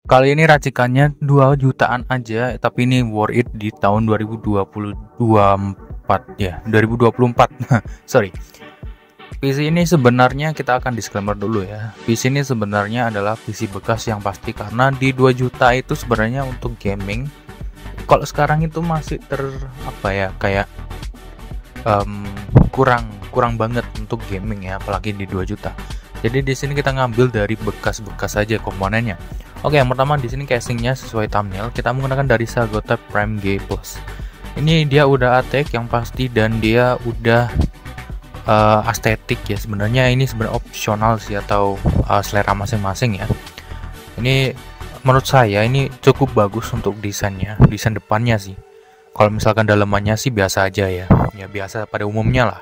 Kali ini racikannya 2 jutaan aja, tapi ini worth it di tahun 2024 ya, 2024. Sorry. PC ini sebenarnya kita akan disclaimer dulu ya. PC ini sebenarnya adalah PC bekas yang pasti karena di 2 juta itu sebenarnya untuk gaming. Kalau sekarang itu masih apa ya, kayak kurang kurang banget untuk gaming ya, apalagi di 2 juta. Jadi di sini kita ngambil dari bekas-bekas aja komponennya. Oke, yang pertama di sini casingnya sesuai thumbnail, kita menggunakan dari Sagotek Prime G Plus. Ini dia udah ATEK yang pasti dan dia udah estetik ya. Sebenarnya ini sebenarnya opsional sih atau selera masing-masing ya. Ini menurut saya ini cukup bagus untuk desainnya, desain depannya sih. Kalau misalkan dalamannya sih biasa aja ya, ya biasa pada umumnya lah.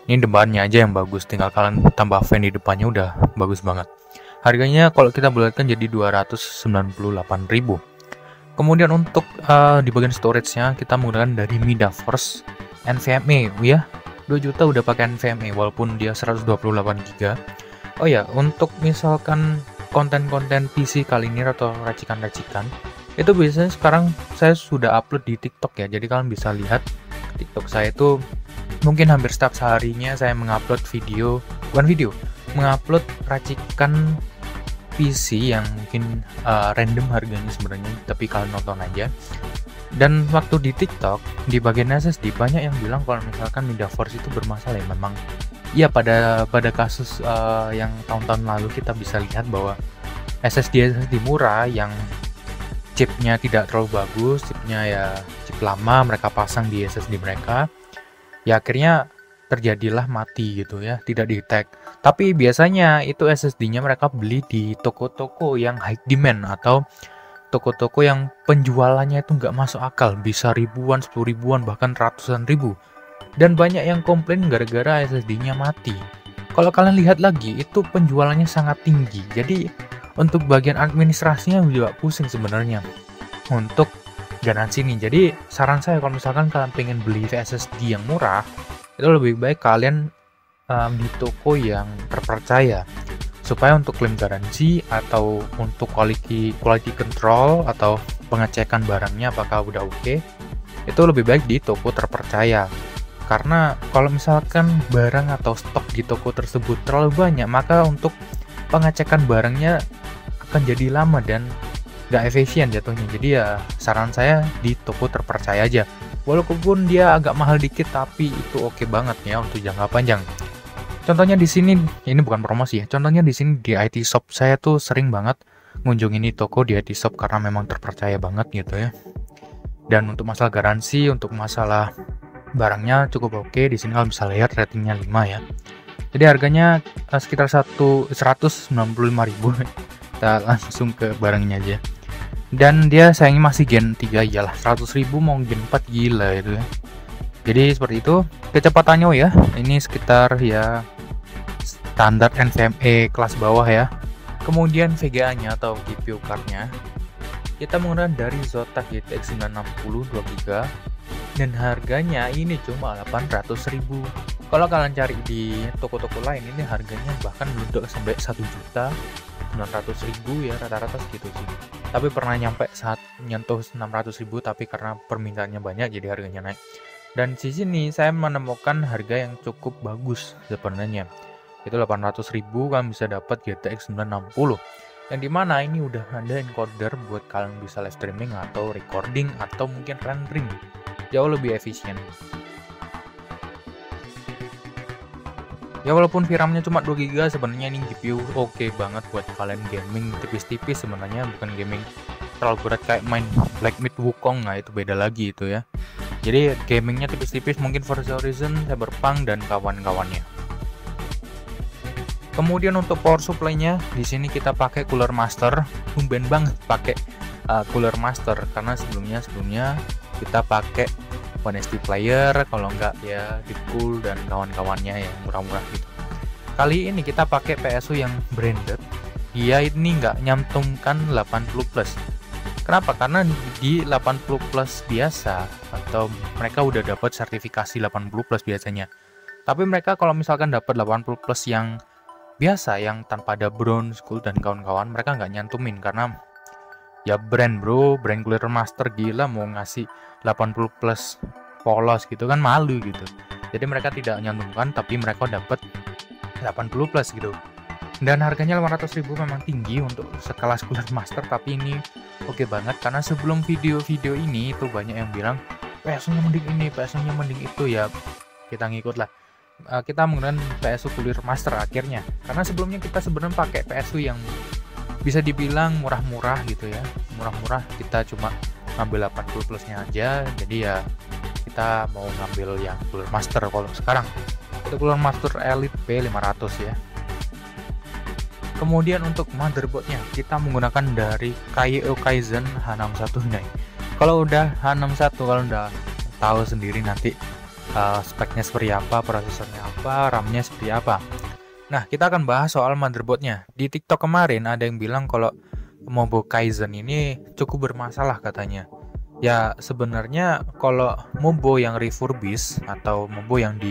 Ini depannya aja yang bagus, tinggal kalian tambah fan di depannya udah bagus banget. Harganya kalau kita bulatkan jadi 298.000. Kemudian untuk di bagian storage-nya kita menggunakan dari Midaforce NVMe ya. 2 juta udah pakai NVMe walaupun dia 128 GB. Oh ya, untuk misalkan konten-konten PC kali ini atau racikan-racikan itu biasanya sekarang saya sudah upload di TikTok ya. Jadi kalian bisa lihat TikTok saya itu mungkin hampir setiap seharinya saya mengupload video, mengupload racikan PC yang mungkin random harganya sebenarnya, tapi kalian nonton aja. Dan waktu di TikTok di bagian SSD banyak yang bilang kalau misalkan Midaforce itu bermasalah ya. Memang iya, pada kasus yang tahun-tahun lalu kita bisa lihat bahwa SSD murah yang chipnya tidak terlalu bagus, chipnya ya chip lama mereka pasang di SSD mereka, ya akhirnya terjadilah mati gitu ya, tidak di-tag. Tapi biasanya itu SSD-nya mereka beli di toko-toko yang high demand atau toko-toko yang penjualannya itu nggak masuk akal, bisa ribuan, 10 ribuan, bahkan ratusan ribu. Dan banyak yang komplain gara-gara SSD-nya mati. Kalau kalian lihat lagi, itu penjualannya sangat tinggi. Jadi untuk bagian administrasinya juga pusing sebenarnya untuk garansi nih. Jadi saran saya kalau misalkan kalian pengen beli SSD yang murah, itu lebih baik kalian di toko yang terpercaya, supaya untuk klaim garansi atau untuk quality control atau pengecekan barangnya apakah udah oke, itu lebih baik di toko terpercaya. Karena kalau misalkan barang atau stok di toko tersebut terlalu banyak, maka untuk pengecekan barangnya akan jadi lama dan nggak efisien jatuhnya. Jadi ya saran saya di toko terpercaya aja. Walaupun dia agak mahal dikit, tapi itu oke banget ya untuk jangka panjang. Contohnya di sini, ini bukan promosi ya. Contohnya di sini di IT Shop saya tuh sering banget ngunjungin ini toko di IT Shop karena memang terpercaya banget gitu ya. Dan untuk masalah garansi, untuk masalah barangnya cukup oke. Di sini kalian bisa lihat ratingnya 5 ya. Jadi harganya sekitar 195.000. Kita langsung ke barangnya aja. Dan dia sayangnya masih Gen 3, iyalah 100.000 mau Gen 4 gila itu ya. Jadi seperti itu. Kecepatannya ya, ini sekitar ya standar NVMe kelas bawah ya. Kemudian VGA-nya atau GPU card-nya kita menggunakan dari Zotac GTX 960 2GB dan harganya ini cuma 800.000. Kalau kalian cari di toko-toko lain ini harganya bahkan belum sampai 1.900.000 ya, rata-rata segitu sih. Tapi pernah nyampe saat nyentuh 600.000, tapi karena permintaannya banyak jadi harganya naik. Dan di sini saya menemukan harga yang cukup bagus sebenarnya. Itu 800.000 kan bisa dapat GTX 960. Yang dimana ini udah ada encoder buat kalian bisa live streaming atau recording atau mungkin rendering. Jauh lebih efisien. Ya walaupun VRAM-nya cuma 2GB, sebenarnya ini GPU oke banget buat kalian gaming tipis-tipis sebenarnya, bukan gaming terlalu berat kayak main Black Myth Wukong, nah itu beda lagi itu ya. Jadi gamingnya tipis-tipis, mungkin Forza Horizon, Cyberpunk dan kawan-kawannya. Kemudian untuk power supply-nya di sini kita pakai Cooler Master. Tumben banget pakai Cooler Master karena sebelumnya kita pakai Honesty Player, kalau enggak ya Deepcool dan kawan-kawannya yang murah-murah gitu. Kali ini kita pakai PSU yang branded. Dia ini nggak nyantumkan 80+. Kenapa? Karena di 80+ biasa atau mereka udah dapat sertifikasi 80+ biasanya. Tapi mereka kalau misalkan dapat 80+ yang biasa yang tanpa ada bronze, gold dan kawan-kawan, mereka nggak nyantumin karena ya brand bro, brand Cooler Master, gila mau ngasih 80 plus polos gitu kan malu gitu. Jadi mereka tidak nyantumkan, tapi mereka dapat 80 plus gitu. Dan harganya 500.000 memang tinggi untuk sekelas Cooler Master, tapi ini oke banget karena sebelum video-video ini itu banyak yang bilang PSU-nya mending ini, PSU-nya mending itu, ya kita ngikut lah. Kita menggunakan PSU Cooler Master akhirnya, karena sebelumnya kita sebenarnya pakai PSU yang bisa dibilang murah-murah gitu ya, murah-murah, kita cuma ngambil 80 plusnya aja, jadi ya kita mau ngambil yang Cooler Master. Kalau sekarang itu Cooler Master Elite P500 ya. Kemudian untuk motherboardnya kita menggunakan dari KYO Kaizen H61 nih. Kalau udah H61, kalau udah tahu sendiri nanti speknya seperti apa, prosesornya apa, RAM-nya seperti apa. Nah, kita akan bahas soal motherboardnya. Di TikTok kemarin ada yang bilang kalau Mobo Kaizen ini cukup bermasalah katanya. Ya, sebenarnya kalau Mobo yang refurbish atau Mobo yang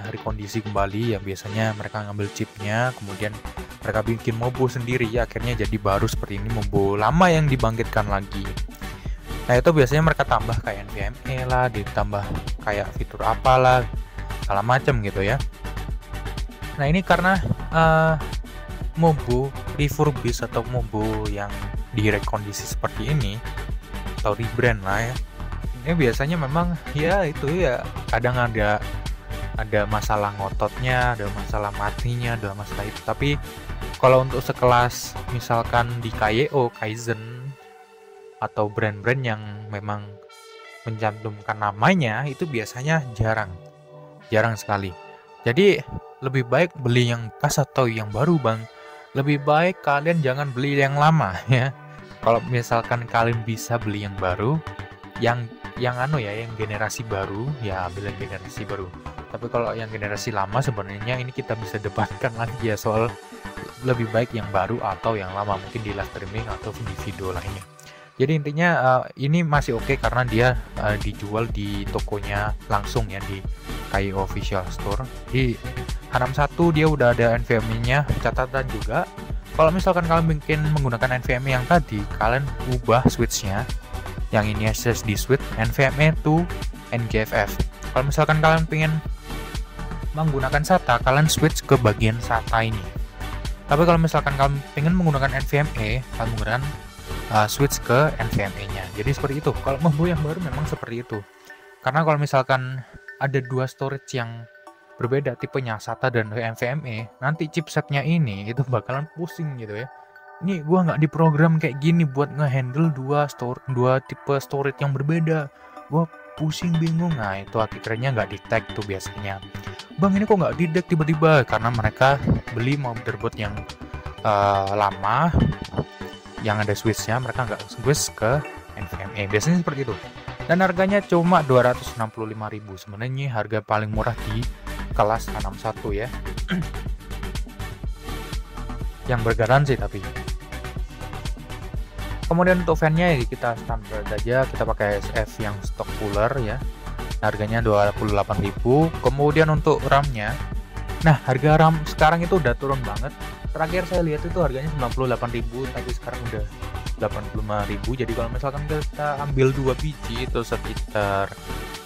rekondisi kembali, ya biasanya mereka ngambil chipnya, kemudian mereka bikin Mobo sendiri, ya akhirnya jadi baru seperti ini, Mobo lama yang dibangkitkan lagi. Nah, itu biasanya mereka tambah kayak NVMe lah, ditambah kayak fitur apalah, segala macam gitu ya. Nah, ini karena Mobo refurbish atau Mobo yang direkondisi seperti ini atau rebrand lah ya. Ini biasanya memang ya itu ya kadang ada masalah ngototnya, ada masalah matinya, ada masalah itu. Tapi kalau untuk sekelas misalkan di KYO Kaizen atau brand-brand yang memang mencantumkan namanya, itu biasanya jarang sekali. Jadi lebih baik beli yang bekas atau yang baru bang. Lebih baik kalian jangan beli yang lama ya. Kalau misalkan kalian bisa beli yang baru, yang generasi baru, ya ambil yang generasi baru. Tapi kalau yang generasi lama, sebenarnya ini kita bisa debatkan lagi ya soal lebih baik yang baru atau yang lama, mungkin di live streaming atau di video lainnya. Jadi intinya ini masih oke karena dia dijual di tokonya langsung ya, di KYO Official Store. Di H61 dia udah ada NVMe-nya. Catatan juga, kalau misalkan kalian menggunakan NVMe yang tadi, kalian ubah switch-nya. Yang ini SSD switch NVMe to NGFF. Kalau misalkan kalian pengen menggunakan SATA, kalian switch ke bagian SATA ini. Tapi kalau misalkan kalian pengen menggunakan NVMe, kalian menggunakan switch ke NVMe-nya. Jadi seperti itu. Kalau Mobo yang baru memang seperti itu. Karena kalau misalkan ada dua storage yang berbeda tipenya, SATA dan NVMe, nanti chipsetnya ini itu bakalan pusing gitu ya. Ini gua nggak diprogram kayak gini buat ngehandle dua tipe storage yang berbeda. Gua pusing bingung. Nah, itu akhirnya nggak detect tuh biasanya. Bang, ini kok nggak detect tiba-tiba? Karena mereka beli motherboard yang lama, yang ada switch-nya, mereka nggak switch ke NVMe. Biasanya seperti itu. Dan harganya cuma 265.000. Sebenarnya harga paling murah di kelas H61 ya. Yang bergaransi tapi. Kemudian untuk fan-nya kita standar aja, kita pakai SF yang stock cooler ya. Harganya 28.000. Kemudian untuk RAM-nya, nah harga RAM sekarang itu udah turun banget. Terakhir saya lihat itu harganya 98.000, tapi sekarang udah 85.000. Jadi kalau misalkan kita ambil 2 biji itu sekitar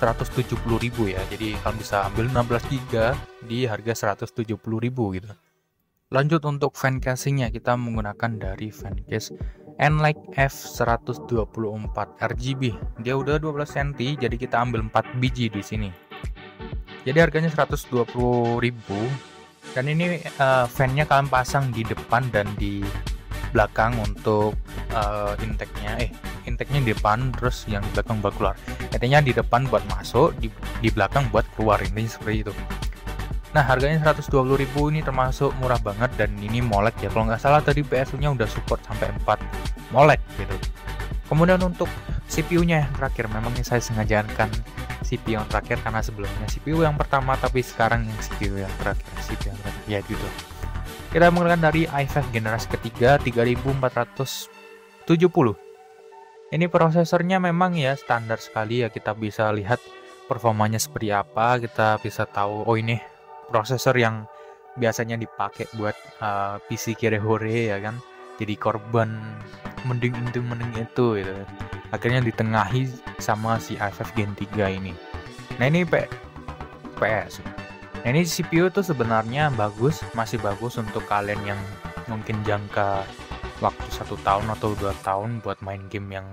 170.000 ya. Jadi kalian bisa ambil 16 GB di harga 170.000 gitu. Lanjut untuk fan casingnya, kita menggunakan dari fan case Enlight F124 RGB. Dia udah 12 cm, jadi kita ambil 4 biji di sini. Jadi harganya 120.000. Dan ini fan-nya kalian pasang di depan dan di belakang untuk intake-nya. Intake-nya di depan, terus yang di belakang buat keluar. Intinya di depan buat masuk, di belakang buat keluar. Intinya seperti itu. Nah, harganya 120.000 ini termasuk murah banget, dan ini MOLED ya. Kalau nggak salah tadi PSU-nya udah support sampai 4 MOLED gitu. Kemudian untuk CPU-nya yang terakhir, memang ini saya sengajakan CPU yang terakhir karena sebelumnya CPU yang pertama, tapi sekarang yang CPU yang terakhir, ya gitu. Kita menggunakan dari i5 generasi ketiga 3470. Ini prosesornya memang ya standar sekali ya, kita bisa lihat performanya seperti apa, kita bisa tahu oh ini prosesor yang biasanya dipakai buat PC kere hore ya kan, jadi korban mending itu gitu. Akhirnya ditengahi sama si i5 Gen 3 ini. Nah ini PS. Nah ini CPU tuh sebenarnya bagus, masih bagus untuk kalian yang mungkin jangka waktu 1 tahun atau 2 tahun buat main game yang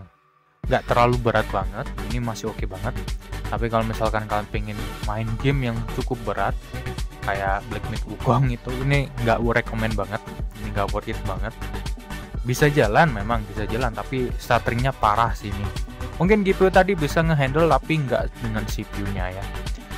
nggak terlalu berat banget. Ini masih oke banget. Tapi kalau misalkan kalian pengen main game yang cukup berat kayak Black Myth Wukong itu, ini nggak recommend banget, ini nggak worth it banget. Bisa jalan, memang bisa jalan, tapi stutteringnya parah sih ini. Mungkin GPU tadi bisa ngehandle tapi nggak dengan CPU-nya ya.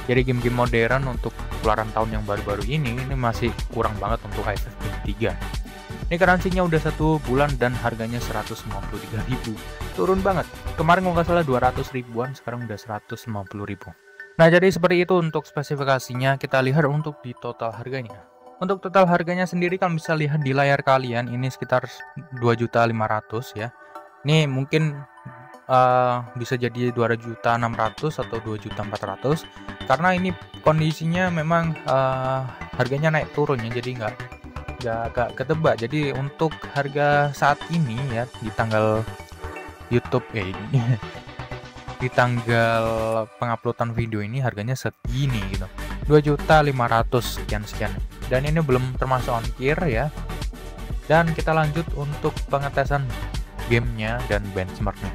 Jadi game-game modern untuk keluaran tahun yang baru-baru ini masih kurang banget untuk i5 Gen 3. Ini garansinya udah 1 bulan dan harganya 153.000. Turun banget. Kemarin kalau nggak salah 200 ribuan, sekarang udah 150.000. Nah, jadi seperti itu untuk spesifikasinya. Kita lihat untuk di total harganya. Untuk total harganya sendiri kalian bisa lihat di layar kalian, ini sekitar 2.500.000 ya. Ini mungkin bisa jadi 2.600.000 atau 2.400.000 karena ini kondisinya memang harganya naik turun ya, jadi nggak ketebak. Jadi untuk harga saat ini ya di tanggal YouTube di tanggal penguploadan video ini harganya segini gitu, 2.500.000 sekian. Dan ini belum termasuk ongkir ya. Dan kita lanjut untuk pengetesan gamenya dan benchmarknya.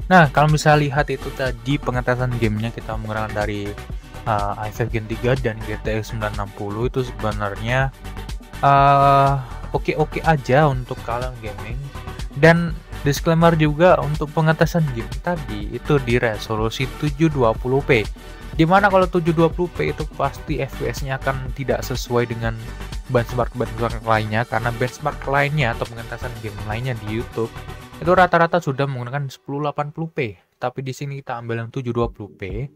Nah, kalau bisa lihat itu tadi pengetesan gamenya kita menggunakan dari i5 Gen 3 dan GTX 960 itu sebenarnya oke-oke aja untuk kalian gaming. Dan disclaimer juga untuk pengetesan game tadi itu di resolusi 720p. Dimana kalau 720p itu pasti FPS-nya akan tidak sesuai dengan benchmark lainnya, karena benchmark lainnya atau pengetesan game lainnya di YouTube itu rata-rata sudah menggunakan 1080p, tapi di sini kita ambil yang 720p.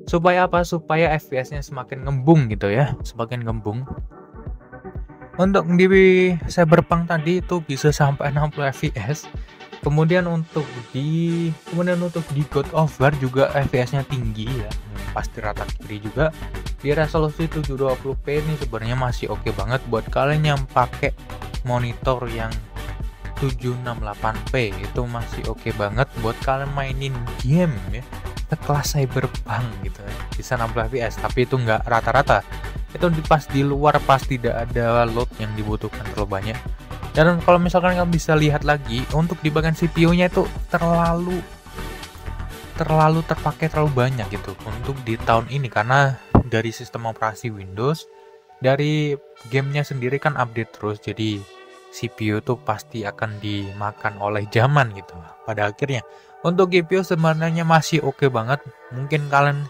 Supaya apa? Supaya FPS-nya semakin ngembung gitu ya, semakin ngembung. Untuk di Cyberpunk tadi itu bisa sampai 60 fps. Kemudian untuk di God of War juga FPS-nya tinggi ya, pasti rata kiri juga. Di resolusi 720p ini sebenarnya masih oke banget buat kalian yang pakai monitor yang 768p, itu masih oke banget buat kalian mainin game ya sekelas Cyberpunk gitu ya. Bisa 60 fps, tapi itu nggak rata-rata. Itu pas di luar pas tidak ada load yang dibutuhkan terlalu banyak. Dan kalau misalkan kalian bisa lihat lagi, untuk di bagian CPU-nya itu terlalu terpakai terlalu banyak gitu untuk di tahun ini, karena dari sistem operasi Windows, dari gamenya sendiri kan update terus, jadi CPU tuh pasti akan dimakan oleh zaman gitu pada akhirnya. Untuk GPU sebenarnya masih oke banget. Mungkin kalian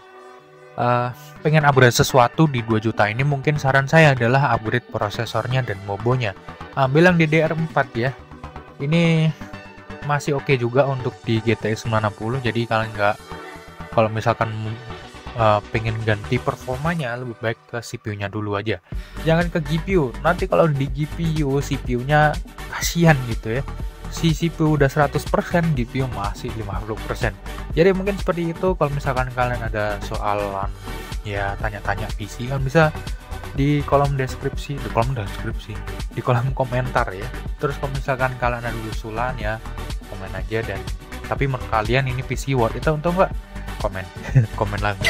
pengen upgrade sesuatu di 2 juta ini, mungkin saran saya adalah upgrade prosesornya dan mobonya. Ambil yang DDR4 ya. Ini masih oke juga untuk di GTX 960. Jadi kalian kalau misalkan pengen ganti performanya, lebih baik ke CPU-nya dulu aja. Jangan ke GPU. Nanti kalau di GPU CPU-nya kasihan gitu ya. Si CPU udah 100%, GPU masih 50%. Jadi mungkin seperti itu. Kalau misalkan kalian ada soalan ya, tanya-tanya PC, kan bisa di kolom deskripsi, di kolom komentar ya. Terus kalau misalkan kalian ada usulan ya, komen aja. Dan tapi menurut kalian ini PC worth itu untuk nggak? Komen komen lagi.